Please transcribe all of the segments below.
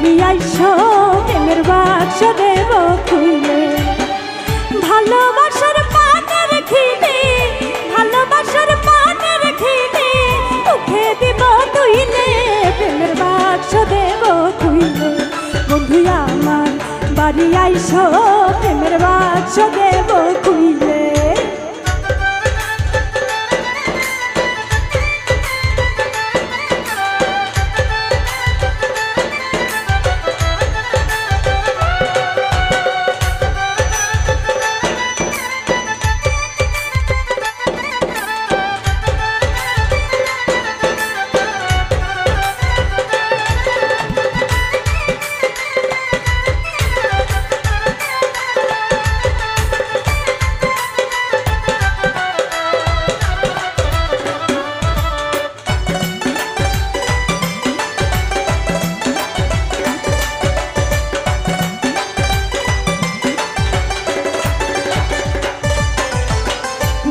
বাড়ি আইসো প্রেমের বাক্স দেব খুলে। ভালোবাসার পানের খিলে, ভালোবাসার পানের খিলে মুখে দিব তুইলে, প্রেমের বাক্স দেব খুলে। বন্ধু আমার বাড়ি আইসো প্রেমের বাক্স দেব খুলে।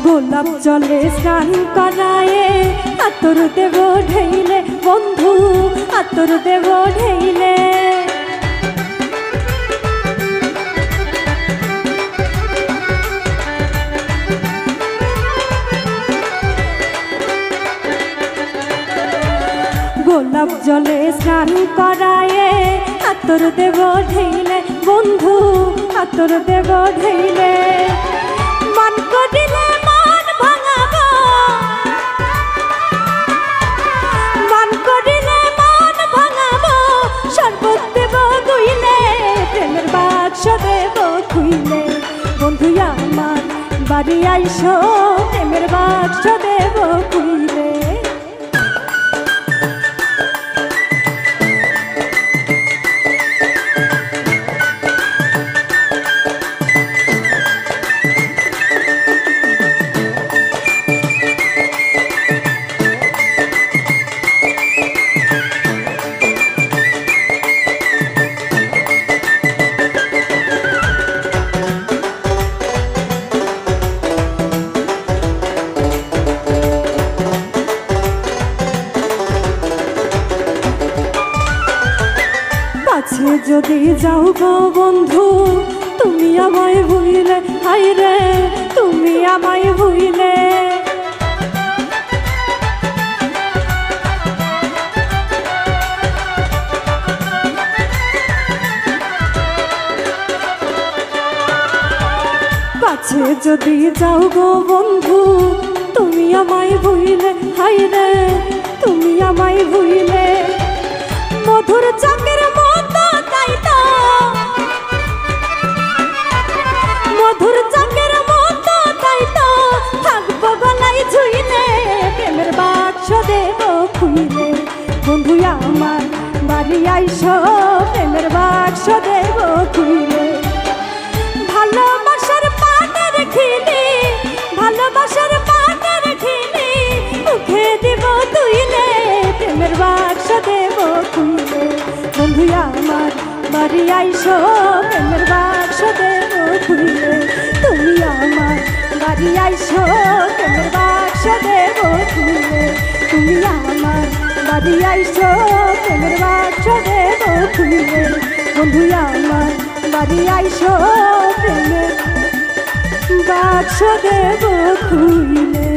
গোলাপ জলে স্নান করায়ে আতর দেব ঢেইলে, বন্ধু আতর দেব ঢেইলে। গোলাপ জলে স্নান করায়ে আতর দেব ঢেইলে, বন্ধু আতর দেব ঢেইলে। মান করিলে মান ভাঙাবো, মান করিলে মান ভাঙাবো, শরবত দেব গুইলে, প্রেমের বাক্স দেব খুইলে। বন্ধু আমার বাড়ি আইসো প্রেমের বাক্স দেব খুইলে। কাছে যদি যাও গো বন্ধু তুমি আমায় ভুইলে, হাই রে তুমি আমায় ভুইলে। কাছে যদি যাও গো বন্ধু তুমি আমায় ভুইলে, হাই রে তুমি আমায় ভুইলে। মধুর চাকের মতো তাই তো, মধুর চাকের মতো তাই তো থাকবো গলায় ঝুইলে, প্রেমের বাক্স দেব খুইলে। বন্ধু আমার বাড়ি আইসো প্রেমের বাক্স দেব খুইলে। ভালোবাসার পানের খিলি, ভালোবাসার পানের খিলি মুখে দিব তুইলে, প্রেমের বাক্স দেব খুইলে। বন্ধু আমার বাড়ি আইসো প্রেমের বাক্স দেব খুইলে। তুমি আমার বাড়ি আইসো প্রেমের বাক্স দেব খুইলে। তুমি আমার বাড়ি আইসো প্রেমের বাক্স দেব খুইলে। বন্ধু আমার বাড়ি আইসো প্রেমের বাক্স দেব খুইলে।